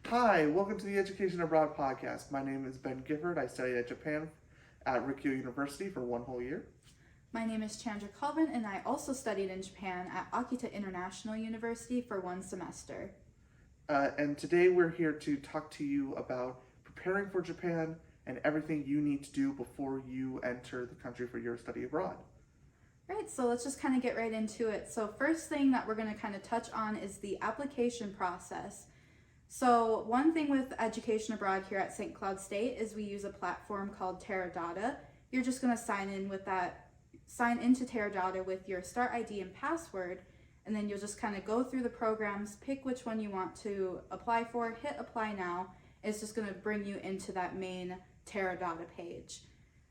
Hi, welcome to the Education Abroad podcast. My name is Ben Gifford. I studied at Japan at Rikyo University for 1 whole year. My name is Chandra Colvin, and I also studied in Japan at Akita International University for 1 semester. And today we're here to talk to you about preparing for Japan and everything you need to do before you enter the country for your study abroad. Right, so let's just kind of get right into it. So first thing that we're going to kind of touch on is the application process. So one thing with education abroad here at St. Cloud State is we use a platform called Teradata. You're just going to sign into Teradata with your start ID and password, and then you'll just kind of go through the programs, pick which one you want to apply for, hit apply now. It's just going to bring you into that main Teradata page.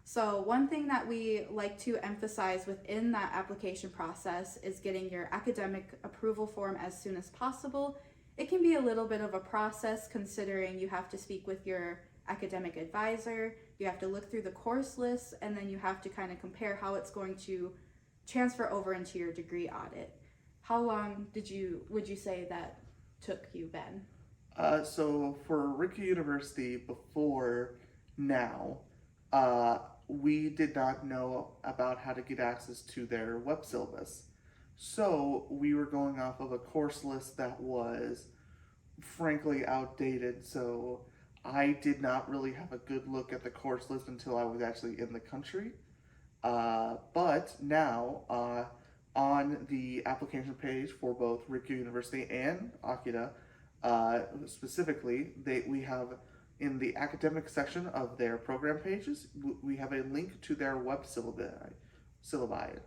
So one thing that we like to emphasize within that application process is getting your academic approval form as soon as possible. It can be a little bit of a process considering you have to speak with your academic advisor, you have to look through the course list, and then you have to kind of compare how it's going to transfer over into your degree audit. How long would you say that took you, Ben? So for Rikyo University before now, we did not know about how to get access to their web syllabus. So we were going off of a course list that was frankly outdated. So I did not really have a good look at the course list until I was actually in the country. But now, on the application page for both Rikyo University and Akita, specifically, we have in the academic section of their program pages, we have a link to their web syllabi,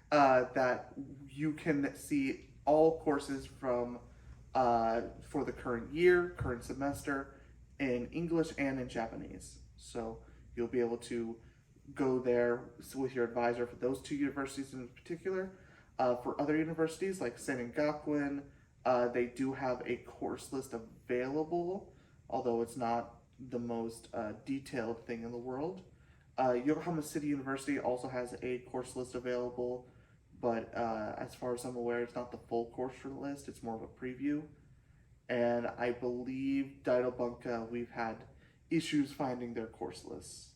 that you can see all courses from for the current year, current semester, in English and in Japanese. So you'll be able to go there with your advisor for those two universities in particular. For other universities like Seinen Gakuen, they do have a course list available, although it's not the most detailed thing in the world. Yokohama City University also has a course list available, but as far as I'm aware, it's not the full course list, it's more of a preview. And I believe Daido Bunka, we've had issues finding their course lists.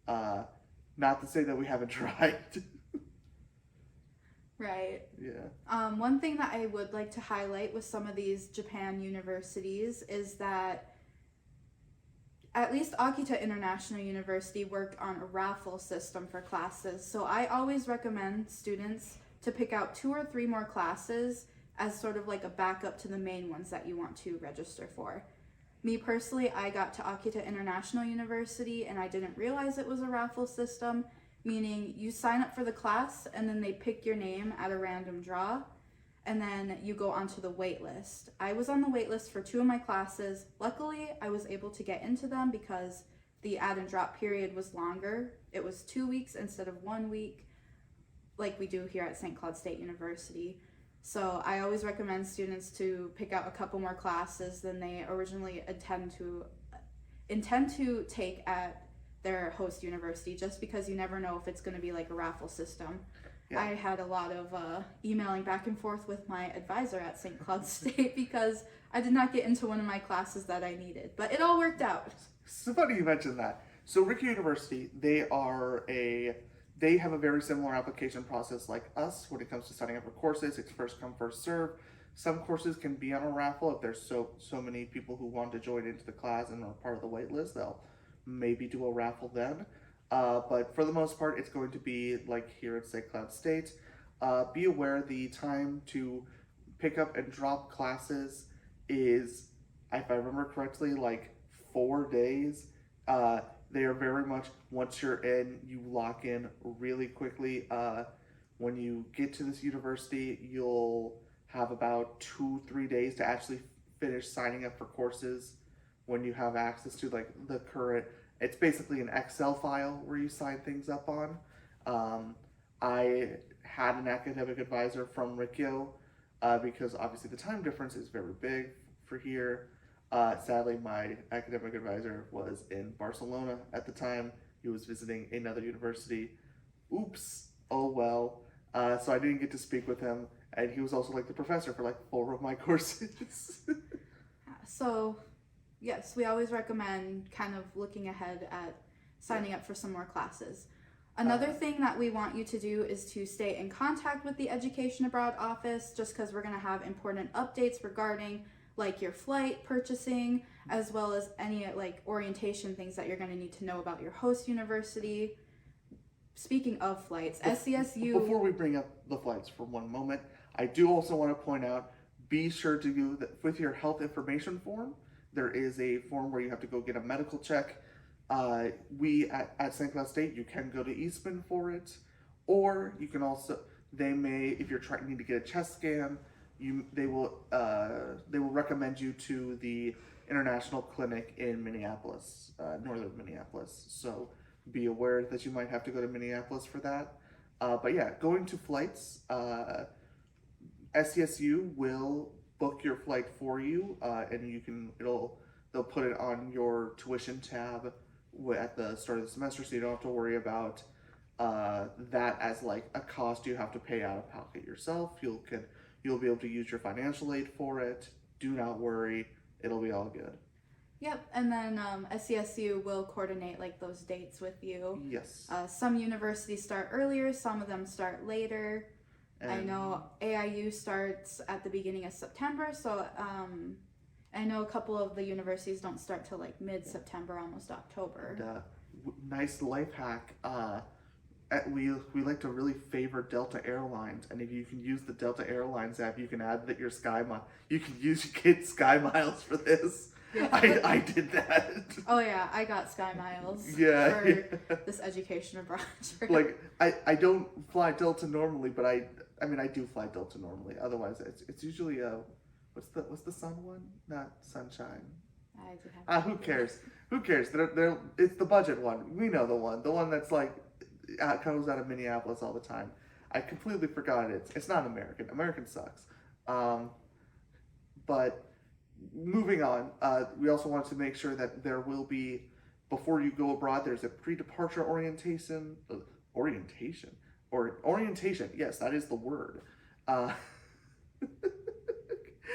Not to say that we haven't tried. Right. Yeah. One thing that I would like to highlight with some of these Japan universities is that at least Akita International University worked on a raffle system for classes. So I always recommend students to pick out 2 or 3 more classes as sort of like a backup to the main ones that you want to register for. Me personally, I got to Akita International University and I didn't realize it was a raffle system, meaning you sign up for the class and then they pick your name at a random draw and then you go onto the wait list. I was on the wait list for 2 of my classes. Luckily, I was able to get into them because the add and drop period was longer. It was 2 weeks instead of 1 week, like we do here at St. Cloud State University. So I always recommend students to pick out a couple more classes than they originally intend to take at their host university, just because you never know if it's going to be like a raffle system. Yeah. I had a lot of emailing back and forth with my advisor at St. Cloud State because I did not get into one of my classes that I needed, but it all worked out. So funny you mentioned that. So Rikyo University, they have a very similar application process like us when it comes to signing up for courses. It's first come, first serve. Some courses can be on a raffle if there's so many people who want to join into the class and are part of the wait list. They'll maybe do a raffle then. But for the most part, it's going to be like here at St. Cloud State. Be aware the time to pick up and drop classes is, if I remember correctly, like 4 days. They are very much, once you're in, you lock in really quickly. When you get to this university, you'll have about 2-3 days to actually finish signing up for courses when you have access to like the current, it's basically an Excel file where you sign things up on. I had an academic advisor from Rikyo because obviously the time difference is very big for here. Sadly, my academic advisor was in Barcelona at the time. He was visiting another university. Oops, oh well. So I didn't get to speak with him. and he was also like the professor for like 4 of my courses. So, yes, we always recommend kind of looking ahead at signing up for some more classes. Another thing that we want you to do is to stay in contact with the Education Abroad office, just because we're going to have important updates regarding like your flight purchasing, as well as any like orientation things that you're going to need to know about your host university. Speaking of flights, SCSU... Before we bring up the flights for one moment, I do also want to point out, be sure to do that with your health information form. There is a form where you have to go get a medical check. We at St. Cloud State, you can go to Eastman for it, or you can also, they may, if you're trying need to get a chest scan, they will recommend you to the International Clinic in Minneapolis, northern Minneapolis. So be aware that you might have to go to Minneapolis for that. But yeah, going to flights, SCSU will book your flight for you, and you can, they'll put it on your tuition tab at the start of the semester, so you don't have to worry about that as like a cost you have to pay out of pocket yourself. You'll be able to use your financial aid for it. Do not worry, it'll be all good. Yep, and then SCSU will coordinate like those dates with you. Yes. Some universities start earlier, some of them start later. And I know AIU starts at the beginning of September, so I know a couple of the universities don't start till like mid-September, almost October. Nice life hack. We like to really favor Delta Airlines, and if you can use the Delta Airlines app, you can add that your you can get Sky Miles for this. Yeah. I did that. Oh yeah, I got Sky Miles for this Education Abroad trip. Like I don't fly Delta normally, but I do fly Delta normally. Otherwise, it's usually what's the sun one? Not Sunshine. I do have Who cares? Who cares? It's the budget one. We know the one that's like comes out of Minneapolis all the time. I completely forgot it. It's not American. American sucks. But moving on, we also wanted to make sure that there will be, before you go abroad, there's a pre-departure orientation. Yes, that is the word.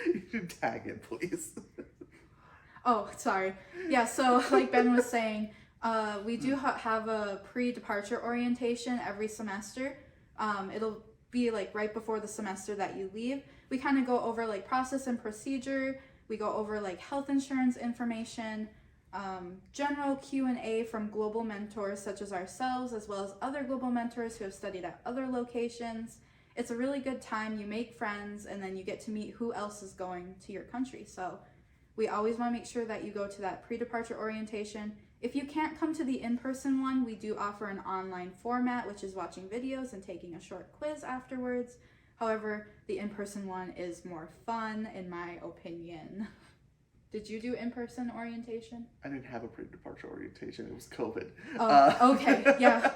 You should tag it, please. Oh, sorry. Yeah, so like Ben was saying, we do have a pre-departure orientation every semester. It'll be like right before the semester that you leave. We kind of go over like process and procedure. We go over like health insurance information, general Q&A from global mentors such as ourselves, as well as other global mentors who have studied at other locations. It's a really good time. You make friends, and then you get to meet who else is going to your country. So we always want to make sure that you go to that pre-departure orientation. If you can't come to the in-person one, we do offer an online format, which is watching videos and taking a short quiz afterwards. However, the in-person one is more fun, in my opinion. Did you do in-person orientation? I didn't have a pre-departure orientation. It was COVID. Oh, okay. Yeah,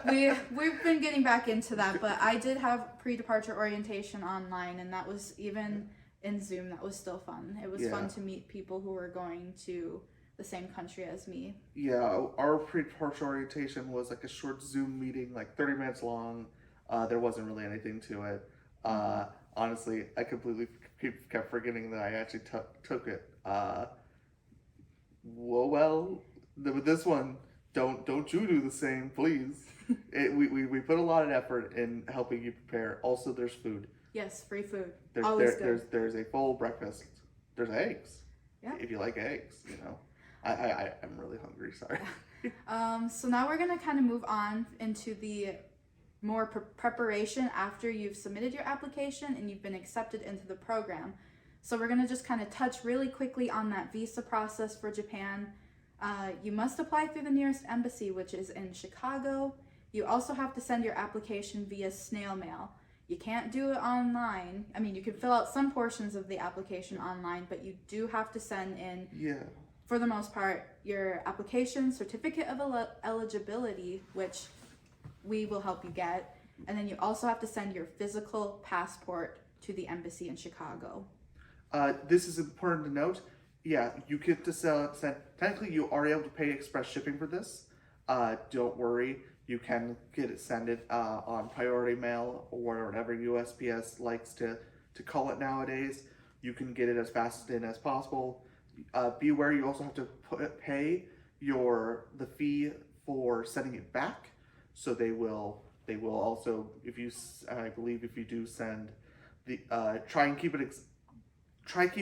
we've been getting back into that, but I did have pre-departure orientation online, and that was even in Zoom. That was still fun. It was fun to meet people who were going to the same country as me. Yeah, our pre-departure orientation was like a short Zoom meeting, like 30 minutes long. There wasn't really anything to it. Honestly, I completely kept forgetting that I actually took it. With this one, don't you do the same, please. We put a lot of effort in helping you prepare. Also, there's food. Yes, free food. Always good. There's a full breakfast. There's eggs. Yeah. If you like eggs, you know. I'm really hungry. Sorry. So now we're gonna kind of move on into the more preparation after you've submitted your application and you've been accepted into the program. So we're gonna just kind of touch really quickly on that visa process for Japan. You must apply through the nearest embassy, which is in Chicago. You also have to send your application via snail mail. You can't do it online. I mean, you can fill out some portions of the application online, but you do have to send in, for the most part, your application, certificate of eligibility, which we will help you get, and then you also have to send your physical passport to the embassy in Chicago. This is important to note. Yeah, you get to send. Technically, you are able to pay express shipping for this. Don't worry. You can send it on priority mail or whatever USPS likes to to call it nowadays. You can get it as fast in as possible. Be aware you also have to pay the fee for sending it back. So they will also, if you I believe if you do send the try keep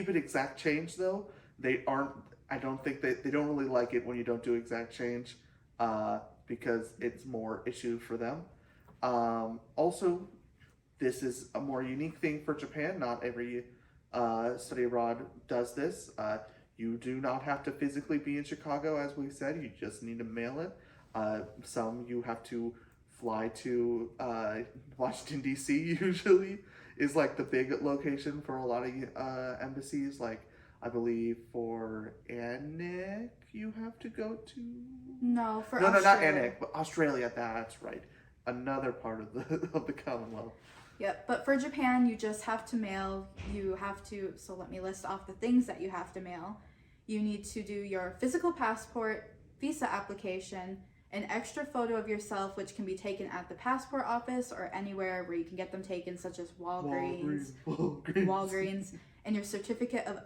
it exact change though. They aren't. I don't think they don't really like it when you don't do exact change, because it's more issue for them. Also, this is a more unique thing for Japan. Not every study abroad does this. You do not have to physically be in Chicago, as we said. You just need to mail it. Some you have to fly to Washington D.C. usually is like the big location for a lot of embassies. Like I believe for ANIC you have to go to. No, for no, Australia. not ANIC, but Australia. That's right. Another part of the Commonwealth. Yep, but for Japan, you just have to mail. You have to, so let me list off the things that you have to mail. You need to do your physical passport, visa application, an extra photo of yourself, which can be taken at the passport office or anywhere where you can get them taken, such as Walgreens, and your certificate of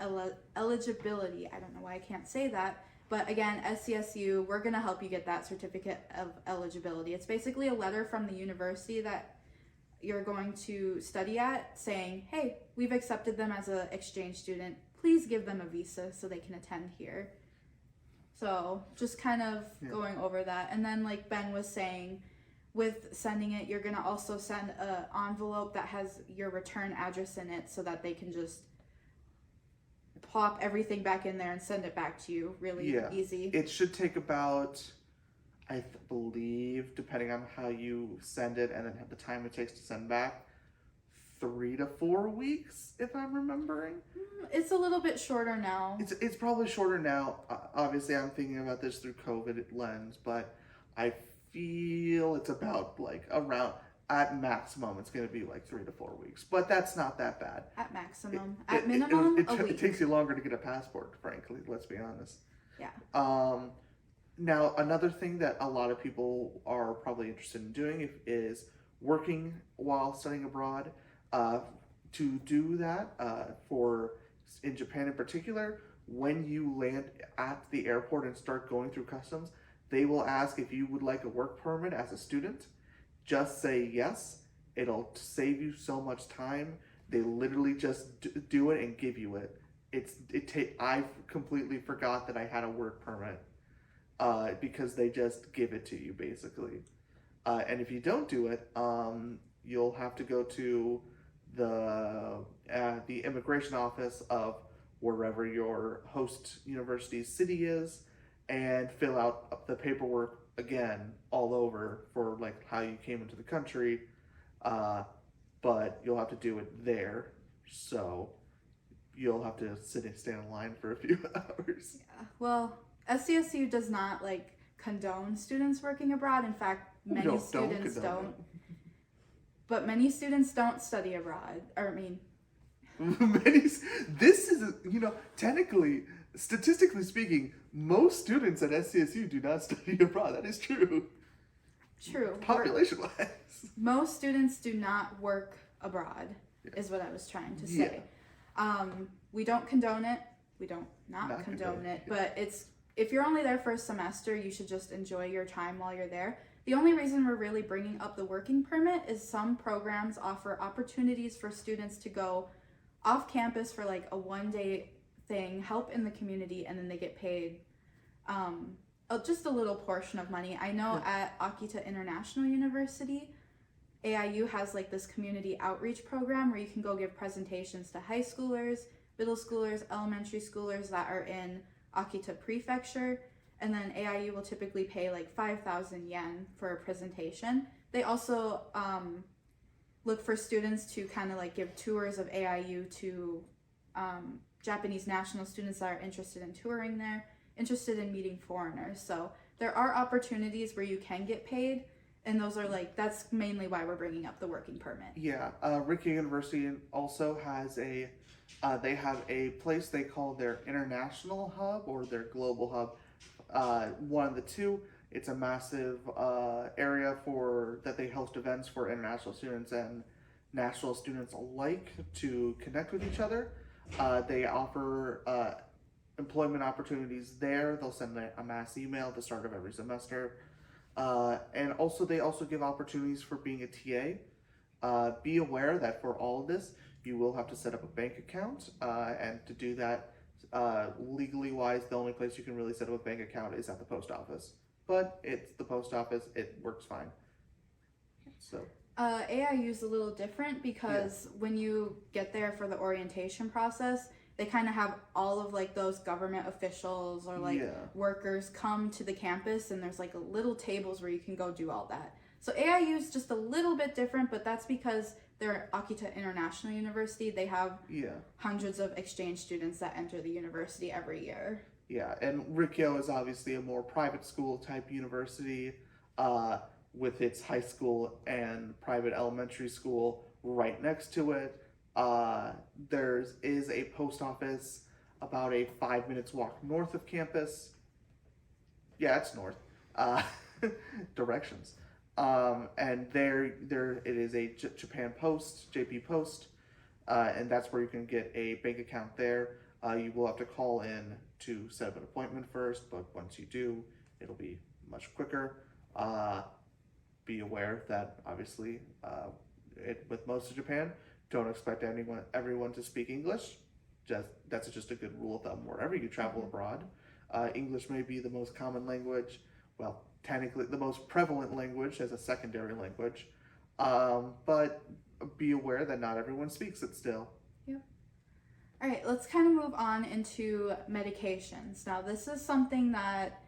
eligibility. I don't know why I can't say that. But again, SCSU, we're going to help you get that certificate of eligibility. It's basically a letter from the university that you're going to study at saying, hey, we've accepted them as an exchange student. Please give them a visa so they can attend here. So just kind of going over that. And then like Ben was saying, with sending it, you're going to also send an envelope that has your return address in it so that they can just plop everything back in there and send it back to you really easy. It should take about, I believe, depending on how you send it and then the time it takes to send back, 3 to 4 weeks, if I'm remembering. It's a little bit shorter now. It's probably shorter now. Obviously, I'm thinking about this through COVID lens, but I feel it's about like around, at maximum, it's going to be like 3 to 4 weeks. But that's not that bad. At maximum. At minimum, a week. It takes you longer to get a passport, frankly, let's be honest. Yeah. Now, another thing that a lot of people are probably interested in doing is working while studying abroad. To do that, in Japan in particular, when you land at the airport and start going through customs, they will ask if you would like a work permit as a student. Just say yes. It'll save you so much time. They literally just do it and give you it. I completely forgot that I had a work permit. Because they just give it to you basically, and if you don't do it, you'll have to go to the immigration office of wherever your host university's city is, and fill out the paperwork again all over for like how you came into the country, but you'll have to do it there, so you'll have to stand in line for a few hours. Yeah, well, SCSU does not like condone students working abroad. In fact, many students don't. But many students don't study abroad. This is, technically, statistically speaking, most students at SCSU do not study abroad. That is true. True. Population-wise. Most students do not work abroad, is what I was trying to say. We don't condone it. We don't not condone it, but if you're only there for a semester, you should just enjoy your time while you're there. The only reason we're really bringing up the working permit is some programs offer opportunities for students to go off campus for like a one-day thing, help in the community, and then they get paid just a little portion of money. I know at Akita International University, AIU has like this community outreach program where you can go give presentations to high schoolers, middle schoolers, elementary schoolers that are in Akita Prefecture, and then AIU will typically pay like 5,000 yen for a presentation. They also look for students to kind of like give tours of AIU to Japanese national students that are interested in touring there, interested in meeting foreigners. So there are opportunities where you can get paid, and those are that's mainly why we're bringing up the working permit. Yeah, Rikki University also has they have a place they call their international hub or their global hub. One of the two. It's a massive area that they host events for international students and national students alike to connect with each other. They offer employment opportunities there. They'll send a mass email at the start of every semester. And also, they also give opportunities for being a TA. Be aware that for all of this, you will have to set up a bank account. And to do that, legally wise, the only place you can really set up a bank account is at the post office. But it's the post office, it works fine. So. AIU is a little different because when you get there for the orientation process, they kind of have all of like those government officials or like workers come to the campus, and there's like little tables where you can go do all that. So AIU is just a little bit different, but that's because they're Akita International University. They have hundreds of exchange students that enter the university every year. Yeah, and Rikyo is obviously a more private school type university with its high school and private elementary school right next to it. There is a post office about a 5 minutes walk north of campus. Yeah, it's north. Directions. And there it is a Japan Post, JP Post, and that's where you can get a bank account there. You will have to call in to set up an appointment first, but once you do, it'll be much quicker. Be aware that obviously, with most of Japan, don't expect everyone to speak English. That's just a good rule of thumb wherever you travel abroad. English may be the most common language. Well, technically the most prevalent language as a secondary language, but be aware that not everyone speaks it still. Yep. All right, let's kind of move on into medications. Now, this is something that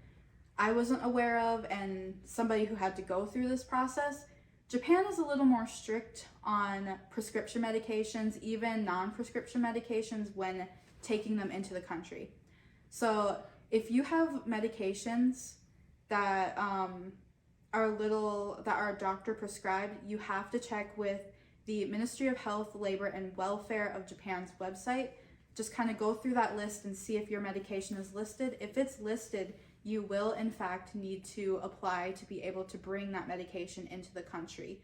I wasn't aware of, and somebody who had to go through this process. Japan is a little more strict on prescription medications, even non-prescription medications, when taking them into the country. So if you have medications that are doctor prescribed, you have to check with the Ministry of Health, Labor, and Welfare of Japan's website. Just kind of go through that list and see if your medication is listed. If it's listed, you will in fact need to apply to be able to bring that medication into the country.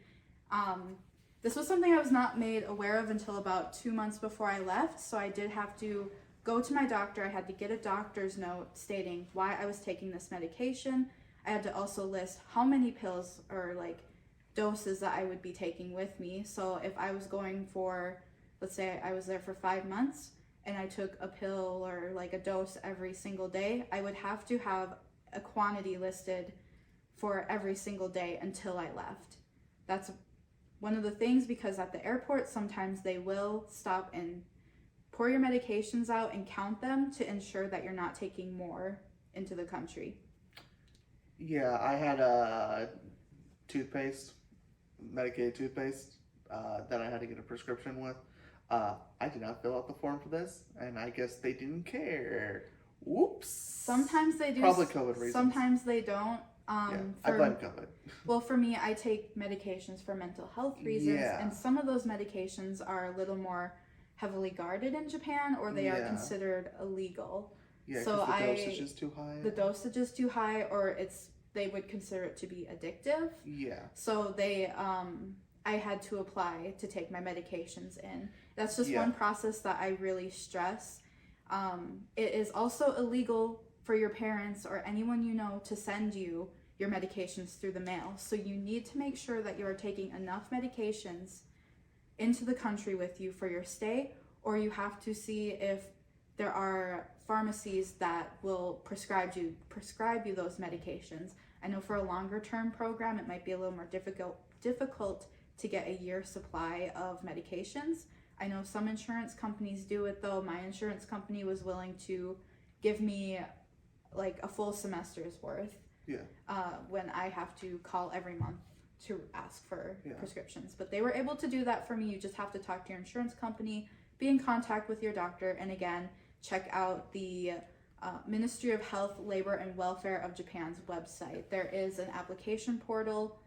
This was something I was not made aware of until about 2 months before I left, so I did have to go to my doctor. I had to get a doctor's note stating why I was taking this medication. I had to also list how many pills or like doses that I would be taking with me. So if I was going for, let's say I was there for 5 months and I took a pill or like a dose every single day, I would have to have a quantity listed for every single day until I left. That's one of the things, because at the airport sometimes they will stop and pour your medications out and count them to ensure that you're not taking more into the country. Yeah, I had a medicated toothpaste that I had to get a prescription with. I did not fill out the form for this, and I guess they didn't care. Whoops. Sometimes they do. Probably COVID reasons. Sometimes they don't. I blame COVID. Well, for me, I take medications for mental health reasons, and some of those medications are a little more heavily guarded in Japan, or they are considered illegal. Yeah, so the dosage is too high. The dosage is too high, or they would consider it to be addictive. Yeah. So I had to apply to take my medications in. That's just one process that I really stress. It is also illegal for your parents or anyone you know to send you your medications through the mail. So you need to make sure that you are taking enough medications into the country with you for your stay, or you have to see if there are pharmacies that will prescribe you those medications. I know for a longer term program, it might be a little more difficult to get a year's supply of medications. I know some insurance companies do it though. My insurance company was willing to give me like a full semester's worth. When I have to call every month to ask for prescriptions. But they were able to do that for me. You just have to talk to your insurance company, be in contact with your doctor, and again, check out the Ministry of Health, Labor, and Welfare of Japan's website. There is an application portal.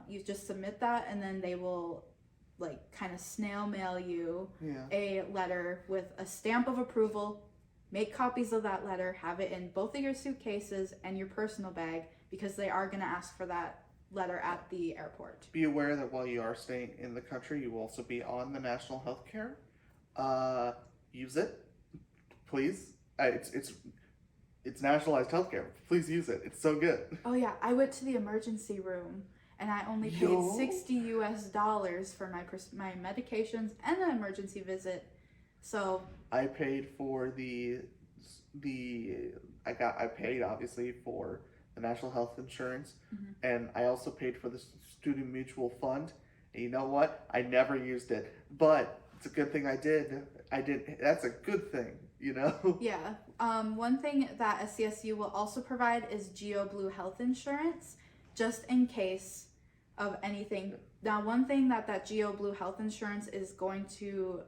You just submit that, and then they will like kind of snail mail you a letter with a stamp of approval. Make copies of that letter, have it in both of your suitcases and your personal bag, because they are going to ask for that letter at the airport. Be aware that while you are staying in the country, you will also be on the national health care. Use it, please. It's nationalized healthcare. Please use it. It's so good. Oh yeah, I went to the emergency room and I only paid $60 for my medications and an emergency visit. So I paid for I paid obviously for the national health insurance, and I also paid for the student mutual fund. And you know what? I never used it, but it's a good thing I did. That's a good thing, you know? yeah, one thing that SCSU will also provide is Geo Blue health insurance, just in case of anything. Now, one thing that Geo Blue health insurance is going to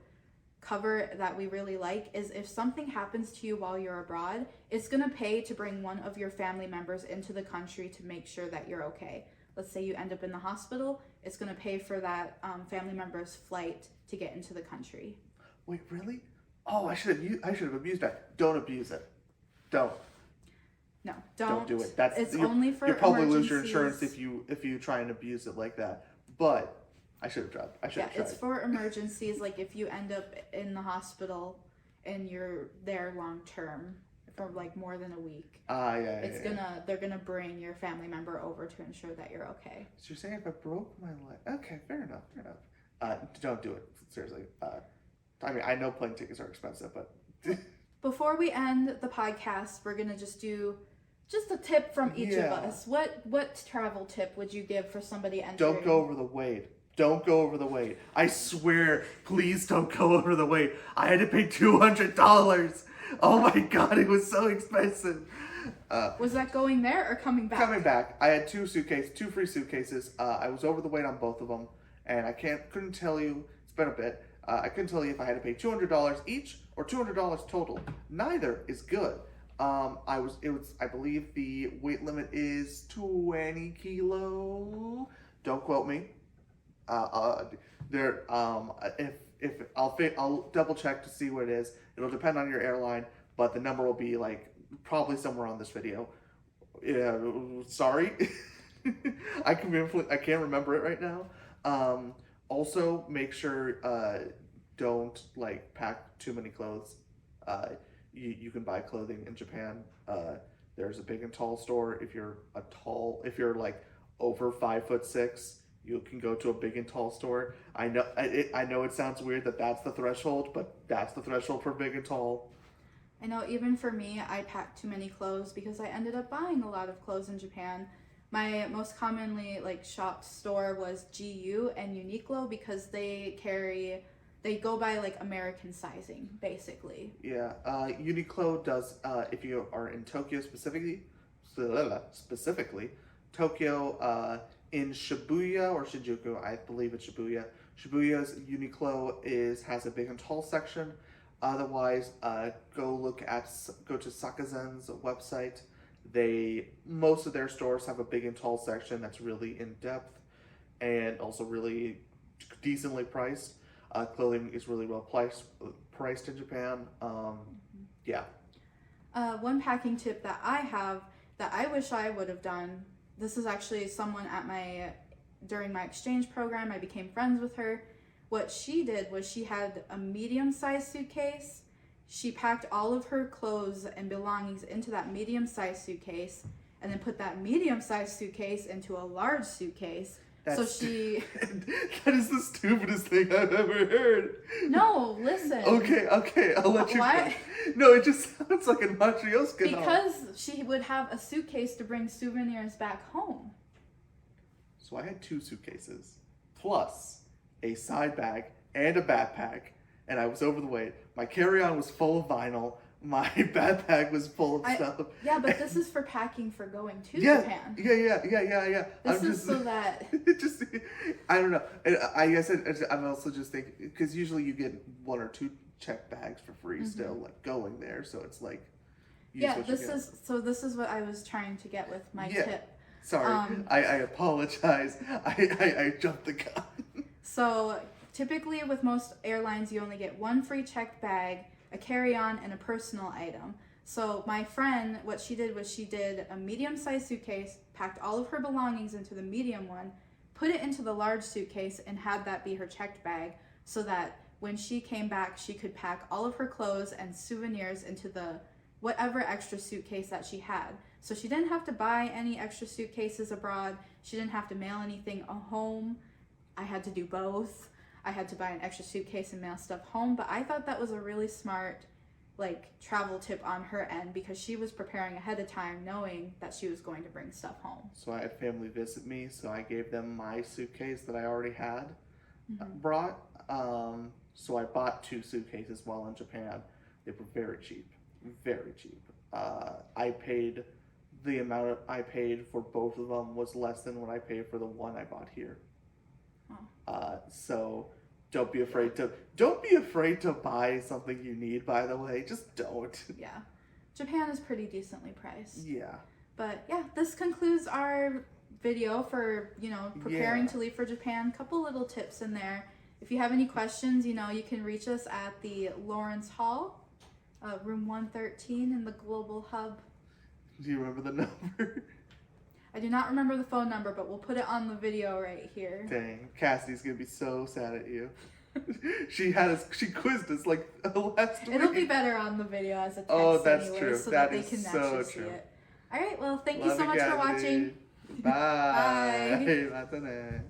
cover that we really like is if something happens to you while you're abroad, it's going to pay to bring one of your family members into the country to make sure that you're okay. Let's say you end up in the hospital, it's going to pay for that family member's flight to get into the country. Wait, really? Oh, I should have abused that. Don't abuse it. Don't. No, Don't do it. It's only for you'll probably lose your emergencies. insurance if you try and abuse it like that. But I should have tried. Yeah, it's for emergencies, like if you end up in the hospital and you're there long term for like more than a week. They're gonna bring your family member over to ensure that you're okay. So you're saying if I broke my leg? Okay, fair enough. Don't do it. Seriously. I mean, I know plane tickets are expensive, but Before we end the podcast, we're gonna just do a tip from each of us. What travel tip would you give for somebody entering? Don't go over the weight. Don't go over the weight. I swear, please don't go over the weight. I had to pay $200. Oh my god, it was so expensive. Was that going there or coming back? Coming back. I had two free suitcases. I was over the weight on both of them, and I couldn't tell you. It's been a bit. I couldn't tell you if I had to pay $200 each or $200 total. Neither is good. I believe the weight limit is 20 kilo. Don't quote me. I'll double check to see what it is. It'll depend on your airline, but the number will be like probably somewhere on this video. Yeah, sorry. I can't remember it right now. Also make sure don't like pack too many clothes. You can buy clothing in Japan. There's a big and tall store. If you're like over 5'6", you can go to a big and tall store. I know it sounds weird that's the threshold, but that's the threshold for big and tall. I know even for me, I packed too many clothes because I ended up buying a lot of clothes in Japan. My most commonly shopped store was GU and Uniqlo because they go by American sizing basically. Yeah, Uniqlo does. If you are in Tokyo specifically, Tokyo in Shibuya or Shinjuku, I believe it's Shibuya. Shibuya's Uniqlo has a big and tall section. Otherwise, go to Sakazen's website. Most of their stores have a big and tall section that's really in depth and also really decently priced. Clothing is really well priced in Japan. Yeah. One packing tip that I have that I wish I would have done. This is actually someone during my exchange program. I became friends with her. What she did was she had a medium-sized suitcase. She packed all of her clothes and belongings into that medium-sized suitcase and then put that medium-sized suitcase into a large suitcase. That is the stupidest thing I've ever heard. No, listen. Okay, I'll let you go. No, it just sounds like a matryoshka. Because she would have a suitcase to bring souvenirs back home. So I had 2 suitcases, plus a side bag and a backpack, and I was over the weight. My carry-on was full of vinyl. My backpack was full of stuff. Yeah, but this is for packing for going to Japan. Yeah. This is so that... I don't know. I guess I'm also just thinking, because usually you get 1 or 2 check bags for free still, going there. So it's like... This is what I was trying to get with my tip. Sorry, I apologize. I jumped the gun. So typically with most airlines, you only get 1 free checked bag, a carry-on, and a personal item. So my friend, what she did was she did a medium-sized suitcase, packed all of her belongings into the medium one, put it into the large suitcase, and had that be her checked bag, so that when she came back, she could pack all of her clothes and souvenirs into the whatever extra suitcase that she had. So she didn't have to buy any extra suitcases abroad. She didn't have to mail anything home. I had to do both. I had to buy an extra suitcase and mail stuff home, but I thought that was a really smart travel tip on her end, because she was preparing ahead of time knowing that she was going to bring stuff home. So I had family visit me, so I gave them my suitcase that I already had brought. So I bought 2 suitcases while in Japan. They were very cheap, very cheap. I paid the amount I paid for both of them was less than what I paid for the one I bought here. So don't be afraid to buy something you need, by the way. Just don't. Yeah. Japan is pretty decently priced. Yeah. But yeah, this concludes our video for, preparing to leave for Japan. Couple little tips in there. If you have any questions, you can reach us at the Lawrence Hall, room 113 in the Global Hub. Do you remember the number? I do not remember the phone number, but we'll put it on the video right here. Dang, Cassidy's gonna be so sad at you. She quizzed us last week. It'll be better on the video as a text that's anyway, true. so That that they is can so actually see true. it. All right, well, thank you Love so much for Cassidy. watching. Bye. Bye. Bye.